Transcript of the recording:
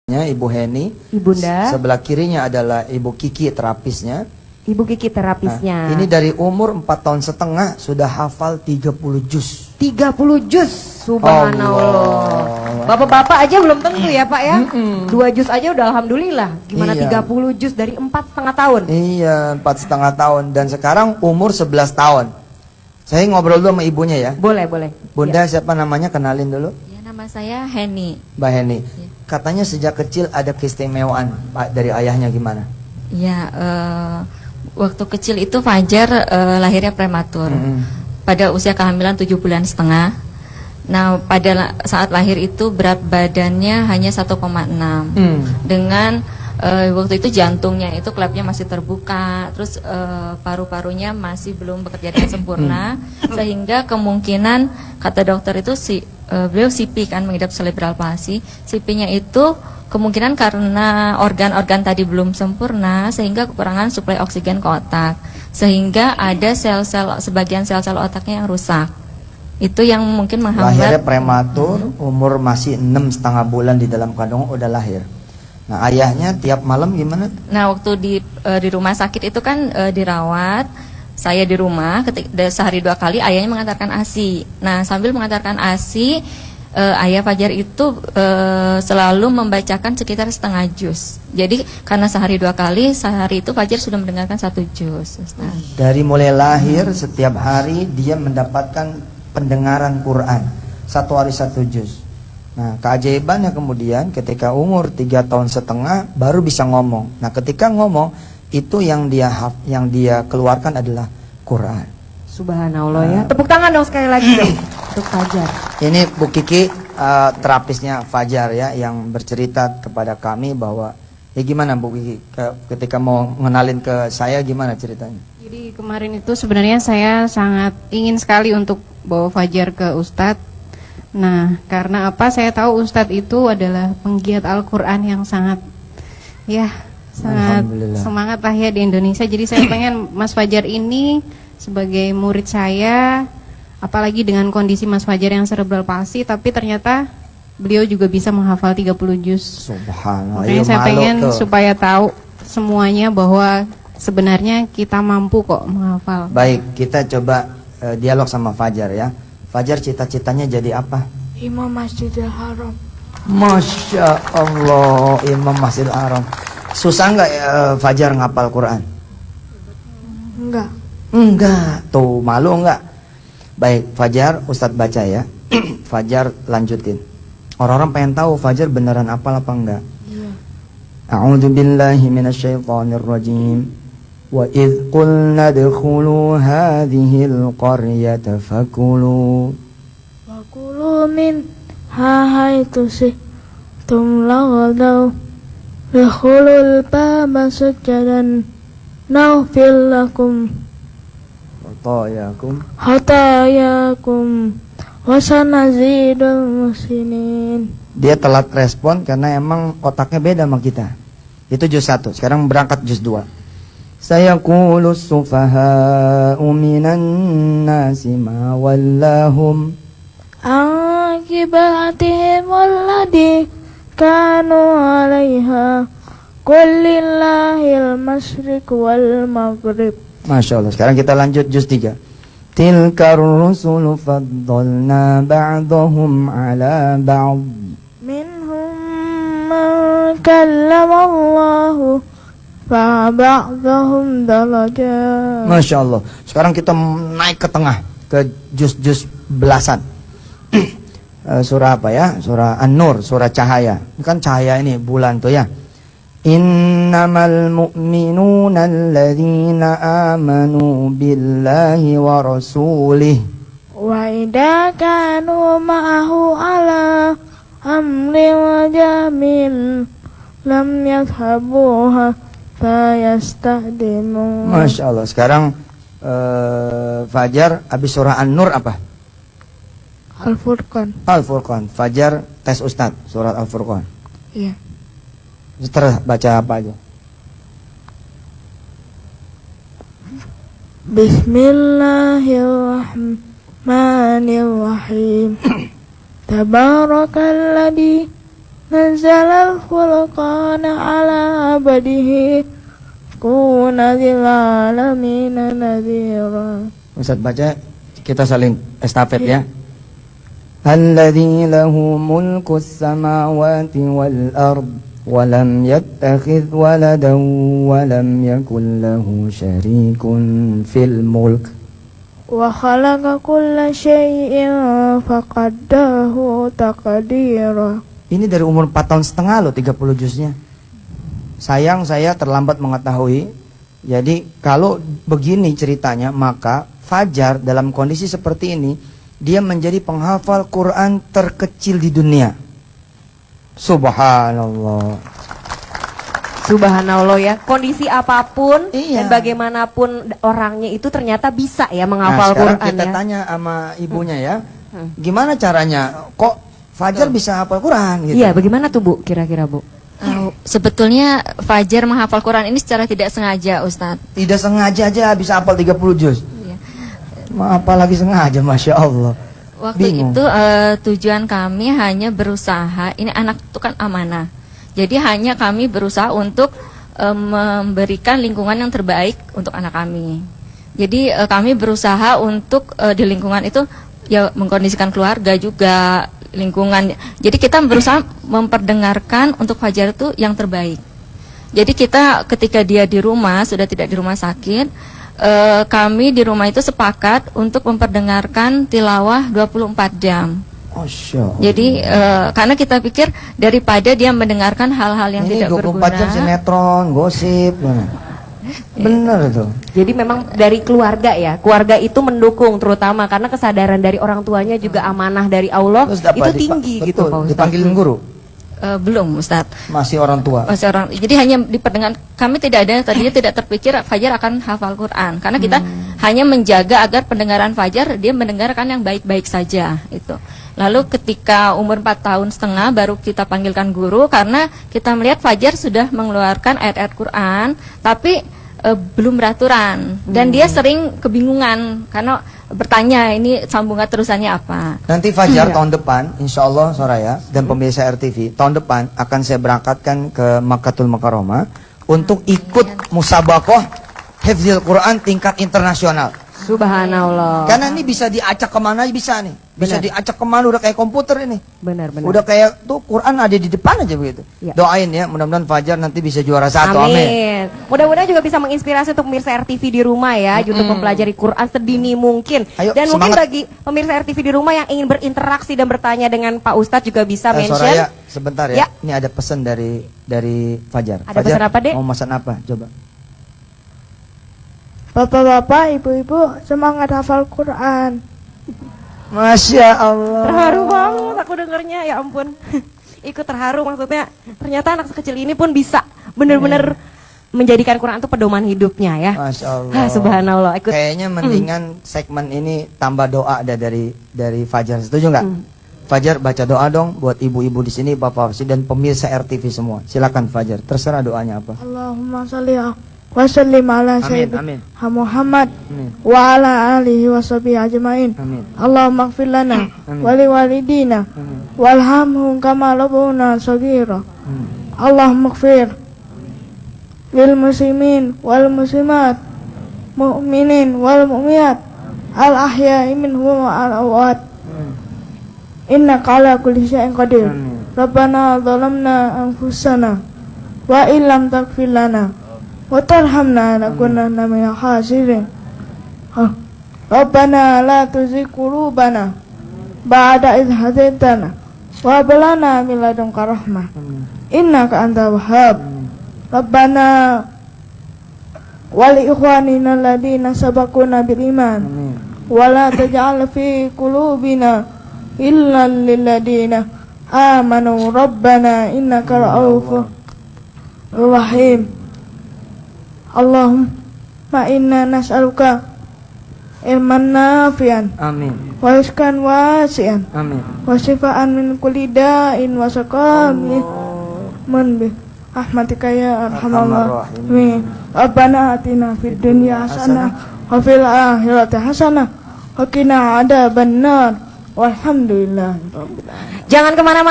Ibu Heni, Ibunda. Sebelah kirinya adalah Ibu Kiki terapisnya. Ibu Kiki terapisnya. Nah, ini dari umur 4 tahun setengah sudah hafal 30 juz. 30 juz, subhanallah. Bapak-bapak aja belum tentu ya Pak ya. 2 juz aja udah alhamdulillah. Gimana Iya. 30 juz dari 4,5 tahun? Iya, 4,5 tahun. Dan sekarang umur 11 tahun. Saya ngobrol dulu sama ibunya ya. Boleh, boleh. Bunda Ya. siapa namanya? Kenalin dulu. Ya, nama saya Heni. Mbak Heni. Katanya sejak kecil ada keistimewaan Pak dari ayahnya gimana? Ya, waktu kecil itu Fajar lahirnya prematur. Pada usia kehamilan 7 bulan setengah. Nah, pada saat lahir itu berat badannya hanya 1,6. Dengan waktu itu jantungnya itu klepnya masih terbuka, terus paru-parunya masih belum bekerja dengan sempurna, sehingga kemungkinan kata dokter itu beliau CP kan, mengidap cerebral palsy. CP-nya itu kemungkinan karena organ-organ tadi belum sempurna sehingga kekurangan suplai oksigen ke otak, sehingga ada sebagian sel-sel otaknya yang rusak. Itu yang mungkin menghambat. Lahirnya prematur, umur masih 6,5 bulan di dalam kandungan udah lahir. Nah, ayahnya tiap malam gimana? Nah, waktu di rumah sakit itu kan dirawat, saya di rumah sehari 2 kali ayahnya mengantarkan ASI. Nah, sambil mengantarkan ASI, ayah Fajar itu selalu membacakan sekitar setengah juz. Jadi karena sehari 2 kali, sehari itu Fajar sudah mendengarkan 1 juz. Dari mulai lahir setiap hari dia mendapatkan pendengaran Quran 1 hari 1 juz. Nah, keajaibannya kemudian ketika umur 3 tahun setengah baru bisa ngomong. Nah, ketika ngomong itu yang dia keluarkan adalah Quran. Subhanallah ya. Tepuk tangan dong sekali lagi dong untuk Fajar. Ini Bu Kiki terapisnya Fajar ya, yang bercerita kepada kami bahwa ya gimana Bu Kiki ketika mau ngenalin ke saya gimana ceritanya? Jadi kemarin itu sebenarnya saya sangat ingin sekali untuk bawa Fajar ke Ustadz. Nah, karena apa? Saya tahu Ustadz itu adalah penggiat Al-Quran yang sangat semangat lah ya di Indonesia. Jadi saya pengen Mas Fajar ini sebagai murid saya, apalagi dengan kondisi Mas Fajar yang cerebral palsy, tapi ternyata beliau juga bisa menghafal 30 juz. Subhanallah. Makanya saya pengen supaya tahu semuanya bahwa sebenarnya kita mampu kok menghafal. Baik, kita coba dialog sama Fajar ya. Fajar cita-citanya jadi apa? Imam Masjidil Haram. Masya Allah, Imam Masjidil Haram. Susah nggak Fajar ngapal Quran? Enggak. Enggak, tuh malu enggak? Baik, Fajar, Ustadz baca ya. Fajar lanjutin. Orang-orang pengen tahu Fajar beneran hafal apa enggak? Iya. A'udzu billahi minasyaitonir rajim. Wa idz qulna dkhulu hadhil qaryata fakulu. Wa kulu min haitsu si'tum laghadaw. Dakhulul baba sujadan naghfir lakum hatayakum wa sanazidul muhsinin. Dia telat respon karena emang otaknya beda sama kita. Itu juz 1. Sekarang berangkat juz 2. Sayaqulu sufaha'u minan nasi ma wallahum akibatihim alladhi kanu 'alaiha qul lillahil masyriq wal maghrib. Masya Allah. Sekarang kita lanjut juz 3. Tilkar rusulu faddalna ba'dahum ala ba'd Minhum man kallamallahu fa ba'dahum darajat. Masya Allah. Sekarang kita naik ke tengah, ke juz-juz belasan. Surah apa ya? Surah An-Nur, surah cahaya. Ini kan cahaya ini, bulan tuh ya. Innamal mu'minuna alladzina amanu billahi wa rasulih Wa idza kanu ma'ahu ala amrin jamin lam yadhhabuha fayastahdimu. Masya Allah. Sekarang Fajar habis surah An-Nur apa? Al-Furqan. Al-Furqan. Fajar tes Ustaz surat Al-Furqan. Iya. Terus baca apa aja? Bismillahirrahmanirrahim. Tabarakalladzi nazzalal furqana ala abdihi kuna lil alamin nadhira. Ustaz baca, kita saling estafet ya. Alladzi lahu mulku samawati wal ard wa lam yattakhidh waladan wa lam yakul lahu syarikun fil mulk Wa khalaqa kulla syai'in faqaddarahu taqdira. Ini dari umur 4 tahun setengah loh 30 juznya. Sayang saya terlambat mengetahui. Jadi kalau begini ceritanya, maka Fajar dalam kondisi seperti ini, dia menjadi penghafal Quran terkecil di dunia. Subhanallah. Subhanallah ya, kondisi apapun Iya. dan bagaimanapun orangnya itu ternyata bisa ya Nah, menghafal sekarang Quran kita ya. tanya sama ibunya ya, gimana caranya? Kok Fajar bisa hafal Quran gitu? Iya, bagaimana tuh Bu kira-kira Bu? Sebetulnya Fajar menghafal Quran ini secara tidak sengaja, Ustadz. Tidak sengaja aja bisa hafal 30 juz. Iya. Apalagi sengaja, Masya Allah. Waktu Bingung. itu tujuan kami hanya berusaha, ini anak itu kan amanah. Jadi hanya kami berusaha untuk memberikan lingkungan yang terbaik untuk anak kami. Jadi kami berusaha untuk di lingkungan itu ya mengkondisikan keluarga juga, lingkungan. Jadi kita berusaha memperdengarkan untuk Fajar itu yang terbaik. Jadi kita ketika dia di rumah, sudah tidak di rumah sakit, kami di rumah itu sepakat untuk memperdengarkan tilawah 24 jam. Masya Allah. Jadi karena kita pikir daripada dia mendengarkan hal-hal yang Ini tidak 24 jam berguna. sinetron, gosip. Bener itu. Jadi memang dari keluarga ya, keluarga itu mendukung terutama karena kesadaran dari orang tuanya juga amanah dari Allah Terus dapat itu tinggi gitu betul, Pak Ustadz. dipanggilin guru. Belum, Ustadz. Masih orang tua. Masih orang. Jadi hanya diperdengar. Kami tidak ada tadinya tidak terpikir Fajar akan hafal Quran karena kita hanya menjaga agar pendengaran Fajar dia mendengarkan yang baik-baik saja itu. Lalu ketika umur 4 tahun setengah baru kita panggilkan guru karena kita melihat Fajar sudah mengeluarkan ayat-ayat Quran tapi belum beraturan dan dia sering kebingungan karena bertanya ini sambungan terusannya apa. Nanti Fajar tahun depan, insya Allah Soraya dan pemirsa RTV, tahun depan akan saya berangkatkan ke Makkatul Mukarramah untuk ikut musabakoh Hifdzil Quran tingkat internasional. Subhanallah. Karena ini bisa diacak kemana bisa nih. Bisa Benar. diacak kemana, udah kayak komputer ini. Benar-benar. Udah kayak tuh Quran ada di depan aja begitu. Ya. Doain ya, mudah-mudahan Fajar nanti bisa juara 1. Amin. Amin. Mudah-mudahan juga bisa menginspirasi untuk pemirsa RTV di rumah ya, untuk mempelajari Quran sedini mungkin. Ayo, Dan mungkin semangat. bagi pemirsa RTV di rumah yang ingin berinteraksi dan bertanya dengan Pak Ustadz juga bisa mention. Soraya, sebentar ya. Ya. Ini ada pesan dari Fajar. Ada Fajar, pesan apa, Dek? mau pesan apa? Coba. Bapak-bapak, ibu-ibu, semangat hafal Quran. Masya Allah. Terharu banget aku dengernya, ya ampun. Ikut terharu maksudnya. Ternyata anak sekecil ini pun bisa benar-benar menjadikan Quran itu pedoman hidupnya ya. Masya Allah. Subhanallah. Ikut. Kayaknya mendingan segmen ini tambah doa ada dari Fajar. Setuju nggak? Fajar baca doa dong buat ibu-ibu di sini, bapak dan pemirsa RTV semua. Silakan Fajar. Terserah doanya apa. Allahumma sholli wa sallim ala Amin, sayyidina Muhammad Amin. wa ala alihi wa sahbihi ajmain. Amin. Allahumma ighfir lana Amin. wa liwalidina Amin. warhamhum kama rabbuna shaghira. Amin. Allahumma ighfir lil muslimin wal muslimat, mu'minin wal mu'minat, al ahya'i minhum wa al amwat. Innaka ala kulli syai'in qadir. Amin. Rabbana zalamna anfusana wa illam taghfir lana wa tarhamna lanakunanna minal khasirin. Rabbana la tuzigh qulubana ba'da idh hadaitana wa hab lana min ladunka rahmah innaka antal wahhab. Rabbana wa li ikhwanina alladziina sabaquna bil iman Amin. wa la taj'al fi qulubina illa lil ladzina amanu rabbana innaka ra'ufur rahim. Allahumma inna nas'aluka ilman nafi'an Amin. wa rizqan wasi'an Amin. wa shifaan min kulli da'in wa saqamin bi rahmatika ya arhamar rahimin. Rabbana atina fid dunya hasanah wa fil akhirati hasanah wa qina adzabannar. Walhamdulillah. Jangan kemana-mana.